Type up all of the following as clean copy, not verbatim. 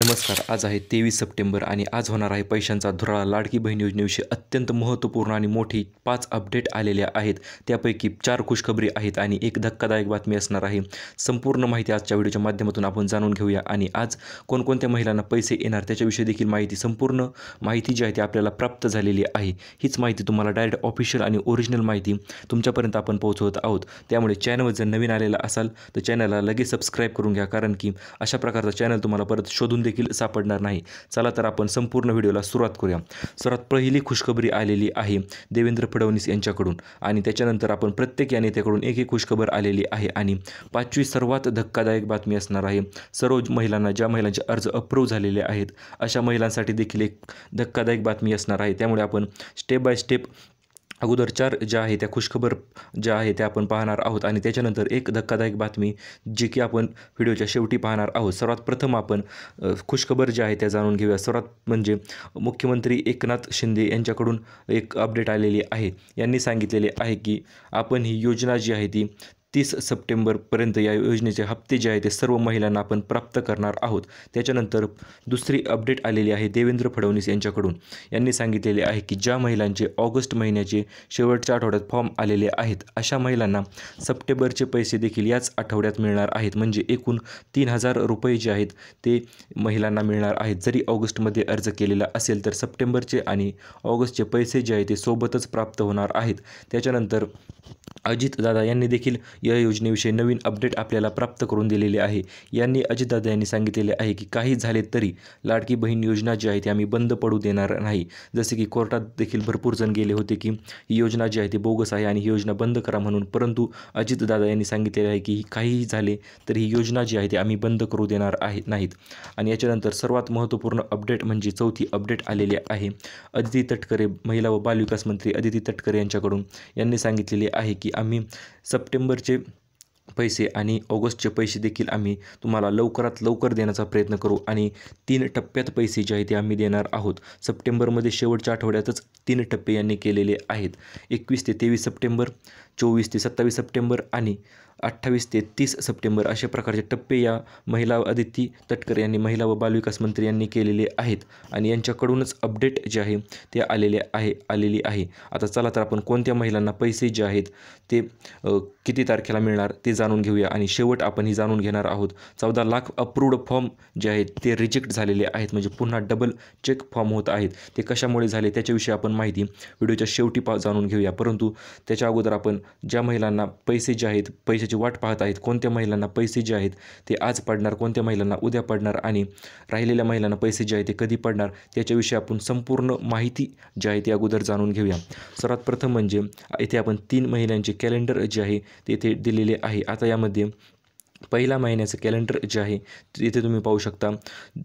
नमस्कार. आज आहे 23 सप्टेंबर आणि आज होणार आहे पैशांचा धुराळा. लाडकी बहीण योजनेविषयी अत्यंत महत्त्वपूर्ण आणि मोठी 5 अपडेट आलेल्या आहेत. त्यापैकी 4 खुशखबरी आहेत आणि एक धक्कादायक बातमी असणार आहे. संपूर्ण माहिती आजच्या व्हिडिओच्या माध्यमातून आपण जाणून घेऊया आणि आज कोणकोणत्या महिलांना पैसे येणार त्याच्याविषयी देखील माहिती, संपूर्ण माहिती जी आहे ती आपल्याला प्राप्त झालेली आहे. हीच माहिती तुम्हाला डायरेक्ट ऑफिशियल आणि ओरिजिनल माहिती तुमच्यापर्यंत आपण पोहोचवत आहोत. त्यामुळे चॅनलवर जर नवीन आलेला असाल तर चॅनलला लगेच सबस्क्राईब करून घ्या, कारण की अशा प्रकारचा चॅनल तुम्हाला परत शोधून देखील सापडणार नाही. चला तर आपण संपूर्ण व्हिडिओला सुरुवात करूया. सर्वात पहिली खुशखबरी आलेली आहे देवेंद्र फडणवीस यांच्याकडून आणि त्याच्यानंतर आपण प्रत्येक या नेत्याकडून एक खुशखबर आलेली आहे आणि 5वी सर्वात धक्कादायक बातमी असणार आहे. सर्व महिलांना, ज्या महिलांचे अर्ज अप्रूव्ह झालेले आहेत अशा महिलांसाठी देखील एक धक्कादायक बातमी असणार आहे. त्यामुळे आपण स्टेप बाय स्टेप अगोदर 4 ज्या आहे त्या खुशखबर ज्या आहे त्या आपण पाहणार आहोत आणि त्याच्यानंतर एक धक्कादायक बातमी जी की आपण व्हिडिओच्या शेवटी पाहणार आहोत. सर्वात प्रथम आपण खुशखबर ज्या आहे त्या जाणून घेऊया. सर्वात म्हणजे मुख्यमंत्री एकनाथ शिंदे यांच्याकडून एक अपडेट आलेली आहे. यांनी सांगितलेले आहे की आपण ही योजना जी आहे ती 30 सप्टेंबरपर्यंत या योजनेचे हप्ते जे आहे ते सर्व महिलांना आपण प्राप्त करणार आहोत. त्याच्यानंतर दुसरी अपडेट आलेली आहे देवेंद्र फडणवीस यांच्याकडून. यांनी सांगितलेले आहे की ज्या महिलांचे ऑगस्ट महिन्याचे शेवटच्या आठवड्यात फॉर्म आलेले आहेत अशा महिलांना सप्टेंबरचे पैसे देखील याच आठवड्यात मिळणार आहेत. म्हणजे एकूण 3000 रुपये जे आहेत ते महिलांना मिळणार आहेत. जरी ऑगस्टमध्ये अर्ज केलेला असेल तर सप्टेंबरचे आणि ऑगस्टचे पैसे जे आहे ते सोबतच प्राप्त होणार आहेत. त्याच्यानंतर अजितदादा यांनी देखील या योजनेविषयी नवीन अपडेट आपल्याला प्राप्त करून दिलेले आहे. अजितदादा यांनी सांगितलेले आहे की काही झाले तरी लाडकी बहीण योजना जी आहे ती आम्ही बंद पडू देणार नाही. जसे की कोर्टात देखील भरपूर जण गेले होते की ही योजना जी आहे ती बोगस आहे आणि ही योजना बंद करा म्हणून, परंतु अजितदादा यांनी सांगितलेले आहे की काहीही झाले तरी ही योजना जी आहे ती आम्ही बंद करू देणार नाहीत. आणि याच्यानंतर सर्वात महत्त्वपूर्ण अपडेट म्हणजे चौथी अपडेट आलेली आहे अदिती तटकरे, महिला व बालविकास मंत्री अदिती तटकरे यांच्याकडून. यांनी सांगितलेले आहे की आम्ही सप्टेंबरचे पैसे आणि ऑगस्टचे पैसे देखील आम्ही तुम्हाला लवकरात लवकर देण्याचा प्रयत्न करू आणि 3 टप्प्यात पैसे जे आहे ते आम्ही देणार आहोत. सप्टेंबरमध्ये शेवटच्या आठवड्यातच 3 टप्पे यांनी केलेले आहेत. 21 ते 23 सप्टेंबर, 24 ते 27 सप्टेंबर आणि 28 ते 30 सप्टेंबर अशा प्रकारचे टप्पे या महिला अदिती तटकरे यांनी, महिला व बालविकास मंत्री यांनी केलेले आहेत आणि यांच्याकडूनच अपडेट जे आहे ते आलेली आहे. आता चला तर आपण कोणत्या महिलांना पैसे जे आहेत ते किती तारखेला मिळणार ते जाणून घेऊया आणि शेवट आपण ही जाणून घेणार आहोत. 14 लाख अप्रूव्ड फॉर्म जे आहेत ते रिजेक्ट झालेले आहेत, म्हणजे पुन्हा डबल चेक फॉर्म होत आहेत. ते कशामुळे झाले त्याच्याविषयी आपण माहिती व्हिडिओच्या शेवटी जाणून घेऊया. परंतु त्याच्या अगोदर आपण ज्या महिलांना पैसे जे आहेत, पैशाची वाट पाहत आहेत, कोणत्या महिलांना पैसे जे आहेत ते आज पडणार, कोणत्या महिलांना उद्या पडणार आणि राहिलेल्या महिलांना पैसे जे आहेत ते कधी पडणार त्याच्याविषयी आपण संपूर्ण माहिती जी आहे ती अगोदर जाणून घेऊया. सर्वात प्रथम म्हणजे इथे आपण 3 महिन्यांचे कॅलेंडर जे आहे ते इथे दिलेले आहे. आता यामध्ये पहिला महिन्याचं कॅलेंडर जे आहे इथे तुम्ही पाहू शकता.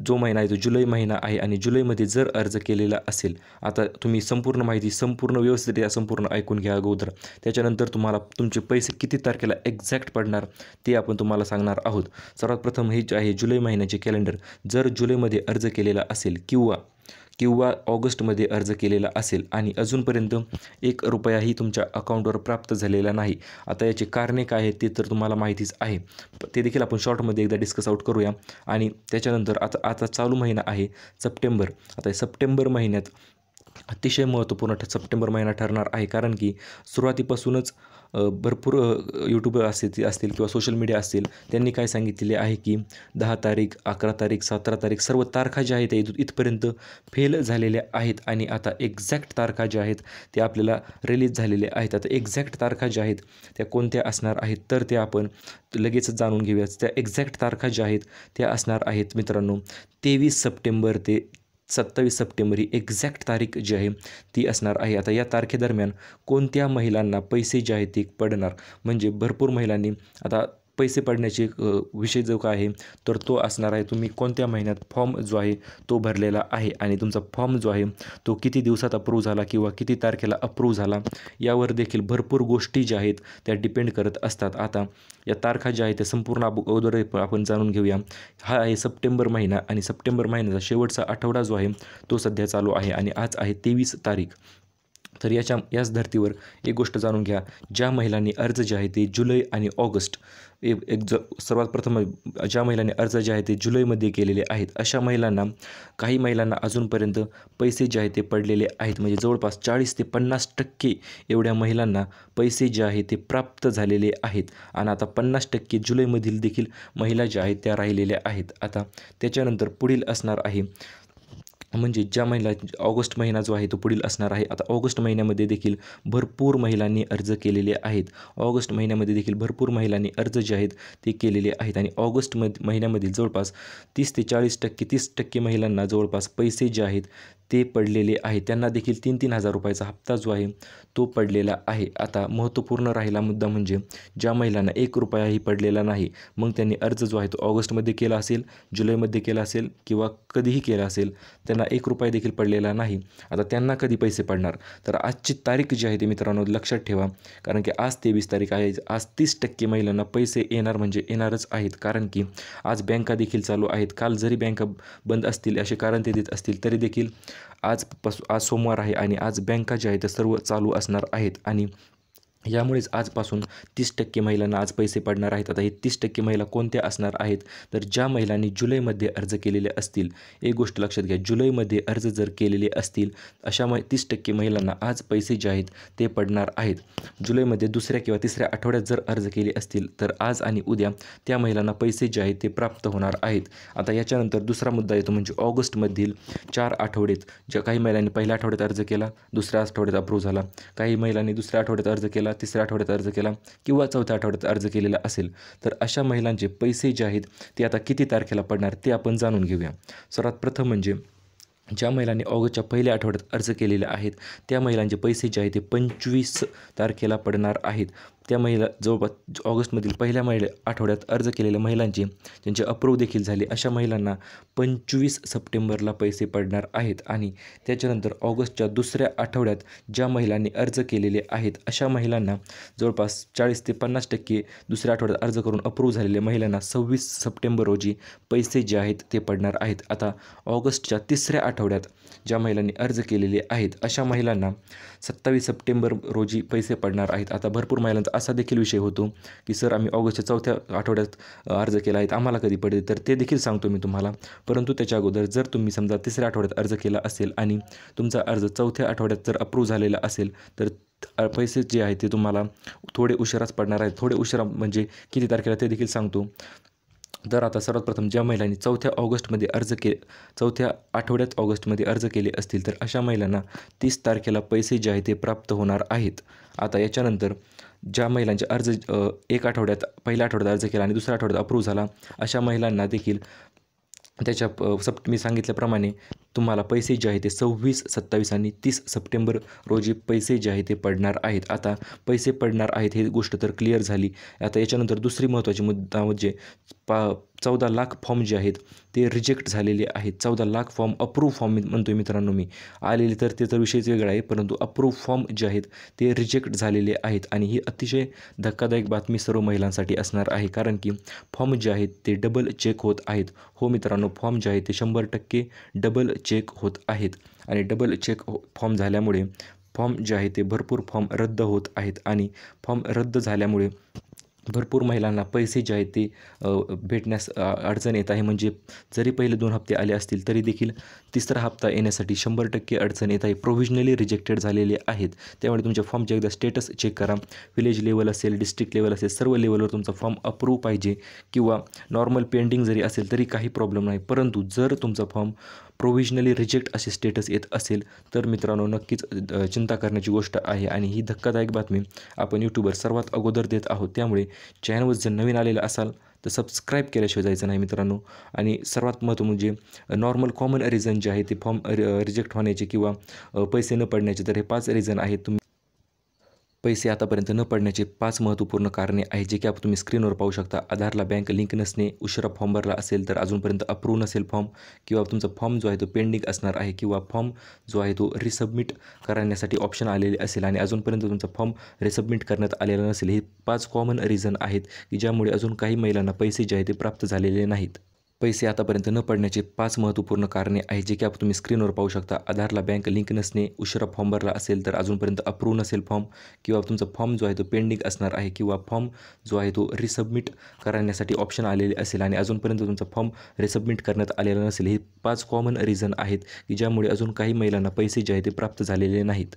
जो महिना आहे तो जुलै महिना आहे आणि जुलैमध्ये जर अर्ज केलेला असेल, आता तुम्ही संपूर्ण माहिती संपूर्ण व्यवस्थित संपूर्ण ऐकून घ्या अगोदर. त्याच्यानंतर तुम्हाला तुमचे पैसे किती तारखेला एक्झॅक्ट पडणार ते आपण तुम्हाला सांगणार आहोत. सर्वात प्रथम हे जे आहे जुलै महिन्याचे कॅलेंडर, जर जुलैमध्ये अर्ज केलेला असेल किंवा ऑगस्टमध्ये अर्ज केलेला असेल आणि अजूनपर्यंत 1 रुपयाही तुमच्या अकाउंटवर प्राप्त झालेला नाही. आता याचे कारणे काय आहेत ते तर तुम्हाला माहितीच आहे, ते देखील आपण शॉर्टमध्ये एकदा डिस्कस आउट करूया. आणि त्याच्यानंतर आता चालू महिना आहे सप्टेंबर. आता सप्टेंबर महिन्यात अतिशय महत्त्वपूर्ण सप्टेंबर महिना ठरणार आहे, कारण की सुरुवातीपासूनच भरपूर यूट्यूबर असतील किंवा सोशल मीडिया असतील, त्यांनी काय सांगितलेले आहे की 10 तारीख, 11 तारीख, 17 तारीख सर्व तारखा ज्या आहेत त्या इथपर्यंत फेल झालेल्या आहेत आणि आता एक्झॅक्ट तारखा ज्या आहेत त्या आपल्याला रिलीज झालेल्या आहेत. आता एक्झॅक्ट तारखा ज्या आहेत त्या कोणत्या असणार आहेत तर त्या आपण लगेचच जाणून घेऊया. त्या एक्झॅक्ट तारखा ज्या आहेत त्या असणार आहेत मित्रांनो 23 सप्टेंबर ते 27 सप्टेंबर ही एक्झॅक्ट तारीख जी आहे ती असणार आहे. आता या तारखेदरम्यान कोणत्या महिलांना पैसे जे आहेत ते पडणार, म्हणजे भरपूर महिलांनी आता पैसे पडण्याचे विषय जो काय आहे तर तो असणार आहे तुम्ही कोणत्या महिन्यात फॉर्म जो आहे तो भरलेला आहे आणि तुमचा फॉर्म जो आहे तो किती दिवसात अप्रूव्ह झाला किंवा किती तारखेला अप्रूव्ह झाला यावर देखील भरपूर गोष्टी ज्या आहेत त्या डिपेंड करत असतात. आता या तारखा ज्या आहेत त्या संपूर्ण अगोदर आपण जाणून घेऊया. हा आहे सप्टेंबर महिना आणि सप्टेंबर महिन्याचा शेवटचा आठवडा जो आहे तो सध्या चालू आहे आणि आज आहे 23 तारीख. तर याच धर्तीवर एक गोष्ट जाणून घ्या, ज्या महिलांनी अर्ज जे आहे ते जुलै आणि ऑगस्ट सर्वात प्रथम ज्या महिलांनी अर्ज जे आहे ते जुलैमध्ये केलेले आहेत, अशा महिलांना काही महिलांना अजूनपर्यंत पैसे जे आहे ते पडलेले आहेत. म्हणजे जवळपास 40 ते 50% एवढ्या महिलांना पैसे जे आहे ते प्राप्त झालेले आहेत. आणि आता 50% जुलैमधील देखील महिला ज्या आहेत त्या राहिलेल्या आहेत. आता त्याच्यानंतर पुढील असणार आहे, म्हणजे ज्या महिला ऑगस्ट महिना जो आहे तो पुढील असणार आहे. आता ऑगस्ट महिन्यामध्ये देखील भरपूर महिलांनी अर्ज केलेले आहेत. ऑगस्ट महिन्यामध्ये देखील भरपूर महिलांनी अर्ज जे आहेत ते केलेले आहेत. आणि ऑगस्ट महिन्यामधील जवळपास 30 ते 40% 30% महिलांना जवळपास पैसे जे आहेत ते पडलेले आहेत. त्यांना देखील 3-3 हजार रुपयाचा हप्ता जो आहे तो पडलेला आहे. आता महत्त्वपूर्ण राहिला मुद्दा म्हणजे ज्या महिलांना 1 रुपयाही पडलेला नाही, मग त्यांनी अर्ज जो आहे तो ऑगस्टमध्ये केला असेल, जुलैमध्ये केला असेल किंवा कधीही केला असेल, त्यांना 1 रुपया देखील पडलेला नाही. आता त्यांना कधी पैसे पडणार? तर आजची तारीख जी आहे ती मित्रांनो लक्षात ठेवा, कारण की आज 23 तारीख आहे. आज 30% महिलांना पैसे येणार म्हणजे येणारच आहेत, कारण की आज बँका देखील चालू आहेत. काल जरी बँका बंद असतील असे कारण ते देत असतील तरी देखील आज सोमवार आहे आणि आज बँका ज्या आहेत त्या सर्व चालू असणार आहेत. आणि यामुळेच आजपासून 30% महिलांना आज पैसे पडणार आहेत. आता हे 30% महिला कोणत्या असणार आहेत? तर ज्या महिलांनी जुलैमध्ये अर्ज केलेले असतील. एक गोष्ट लक्षात घ्या, जुलैमध्ये अर्ज जर केलेले असतील अशा 30% महिलांना आज पैसे जे आहेत ते पडणार आहेत. जुलैमध्ये दुसऱ्या किंवा तिसऱ्या आठवड्यात जर अर्ज केले असतील तर आज आणि उद्या त्या महिलांना पैसे जे आहेत ते प्राप्त होणार आहेत. आता याच्यानंतर दुसरा मुद्दा येतो, म्हणजे ऑगस्टमधील 4 आठवड्यात ज्या काही महिलांनी पहिल्या आठवड्यात अर्ज केला, दुसऱ्या आठवड्यात अप्रूव्ह झाला, काही महिलांनी दुसऱ्या आठवड्यात अर्ज केला, तिसऱ्या आठवड्यात अर्ज केला किंवा चौथ्या आठवड्यात अर्ज केलेला असेल, तर अशा महिलांचे पैसे जे आहेत ते आता किती तारखेला पडणार ते आपण जाणून घेऊया. सर्वात प्रथम म्हणजे ज्या महिलांनी ऑगस्टच्या पहिल्या आठवड्यात अर्ज केलेले आहेत त्या महिलांचे पैसे जे आहेत ते 25 तारखेला पडणार आहेत. त्या महिला जवळपास ऑगस्टमधील पहिल्या आठवड्यात अर्ज केलेल्या महिलांचे ज्यांचे अप्रूव्ह देखील झाले अशा महिलांना 25 सप्टेंबरला पैसे पडणार आहेत. आणि त्याच्यानंतर ऑगस्टच्या दुसऱ्या आठवड्यात ज्या महिलांनी अर्ज केलेले आहेत अशा महिलांना जवळपास 40 ते 50% दुसऱ्या आठवड्यात अर्ज करून अप्रूव्ह झालेल्या महिलांना 26 सप्टेंबर रोजी पैसे जे आहेत ते पडणार आहेत. आता ऑगस्टच्या तिसऱ्या आठवड्यात ज्या महिलांनी अर्ज केलेले आहेत अशा महिलांना 27 सप्टेंबर रोजी पैसे पडणार आहेत. आता भरपूर महिलांचा असा देखील विषय होतो की सर आम्ही ऑगस्टच्या चौथ्या आठवड्यात अर्ज केला आहे, आम्हाला कधी पडेल? तर ते देखील सांगतो मी तुम्हाला. परंतु त्याच्या अगोदर जर तुम्ही समजा तिसऱ्या आठवड्यात अर्ज केला असेल आणि तुमचा अर्ज चौथ्या आठवड्यात जर अप्रूव्ह झालेला असेल तर पैसे जे आहेत ते तुम्हाला थोडे उशिराच पडणार आहेत. थोडे उशिरा म्हणजे किती तारखेला ते देखील सांगतो. तर आता सर्वात प्रथम ज्या महिलांनी चौथ्या आठवड्यात ऑगस्टमध्ये अर्ज केले असतील तर अशा महिलांना 30 तारखेला पैसे जे आहेत ते प्राप्त होणार आहेत. आता याच्यानंतर ज्या महिलांचे अर्ज पहिल्या आठवड्यात अर्ज केला आणि दुसऱ्या आठवड्यात अप्रूव्ह झाला अशा महिलांना देखील त्याच्या मी सांगितल्याप्रमाणे तुम्हाला पैसे जे आहे ते 26, 27 आणि 30 सप्टेंबर रोजी पैसे जे आहे ते पडणार आहेत. आता पैसे पडणार आहेत ही गोष्ट तर क्लिअर झाली. आता याच्यानंतर दुसरी महत्त्वाची मुद्दा म्हणजे 14 लाख फॉर्म जे आहेत ते रिजेक्ट झालेले आहेत. 14 लाख फॉर्म अप्रूव्ह फॉर्म म्हणतोय मित्रांनो मी, आलेले तर ते तर विषयच वेगळा आहे, परंतु अप्रूव्ह फॉर्म जे आहेत ते रिजेक्ट झालेले आहेत. आणि ही अतिशय धक्कादायक बातमी सर्व महिलांसाठी असणार आहे, कारण की फॉर्म जे आहेत ते डबल चेक होत आहेत. हो मित्रांनो, फॉर्म जे आहेत ते 100% डबल चेक होत आहेत. आणि डबल चेक फॉर्म झाल्यामुळे फॉर्म जे आहे ते भरपूर फॉर्म रद्द होत आहेत. आणि फॉर्म रद्द झाल्यामुळे भरपूर महिलांना पैसे जे आहेत ते भेटण्यास अडचण येत आहे. म्हणजे जरी पहिले 2 हप्ते आले असतील तरी देखील तिसरा हप्ता येण्यासाठी 100% अडचण येत आहे. प्रोव्हिजनली रिजेक्टेड झालेले आहेत. त्यामुळे तुमच्या फॉर्मचे एकदा स्टेटस चेक करा. विलेज लेवल असेल, डिस्ट्रिक्ट लेवल असेल, सर्व लेवलवर तुमचा फॉर्म अप्रूव्ह पाहिजे. किंवा नॉर्मल पेंडिंग जरी असेल तरी काही प्रॉब्लेम नाही, परंतु जर तुमचा फॉर्म प्रोव्हिजनली रिजेक्ट असे स्टेटस येत असेल तर मित्रांनो नक्कीच चिंता करण्याची गोष्ट आहे. आणि ही धक्कादायक बातमी आपण यूट्यूबवर सर्वात अगोदर देत आहोत. त्यामुळे चॅनलवर जर नवीन आलेलं असाल तर सबस्क्राईब केल्याशिवाय जायचं नाही मित्रांनो. आणि सर्वात महत्त्व म्हणजे नॉर्मल कॉमन रिझन जे आहे ते फॉर्म रिजेक्ट होण्याचे किंवा पैसे न पडण्याचे, तर हे 5 रिझन आहेत. तुम्ही पैसे आतापर्यंत न पडण्याचे 5 महत्त्वपूर्ण कारणे आहेत, जे की आपण तुम्ही स्क्रीनवर पाहू शकता. आधारला बँक लिंक नसणे, उशिरा फॉर्म भरला असेल तर अजूनपर्यंत अप्रूव्ह नसेल फॉर्म, किंवा तुमचा फॉर्म जो आहे तो पेंडिंग असणार आहे, किंवा फॉर्म जो आहे तो रिसबमिट करण्यासाठी ऑप्शन आलेले असेल आणि अजूनपर्यंत तुमचा फॉर्म रिसबमिट करण्यात आलेला नसेल. हे 5 कॉमन रिझन आहेत की ज्यामुळे अजून काही महिलांना पैसे जे आहे ते प्राप्त झालेले नाहीत. पैसे आतापर्यंत न पडण्याचे 5 महत्त्वपूर्ण कारणे आहेत, जे की आपण तुम्ही स्क्रीनवर पाहू शकता. आधारला बँक लिंक नसणे, उशिरा फॉर्म भरला असेल तर अजूनपर्यंत अप्रूव्ह नसेल फॉर्म, किंवा तुमचा फॉर्म जो आहे तो पेंडिंग असणार आहे, किंवा फॉर्म जो आहे तो रिसबमिट करण्यासाठी ऑप्शन आलेले असेल आणि अजूनपर्यंत तुमचा फॉर्म रिसबमिट करण्यात आलेला नसेल. हे 5 कॉमन रिझन आहेत की ज्यामुळे अजून काही महिलांना पैसे जे आहेत ते प्राप्त झालेले नाहीत.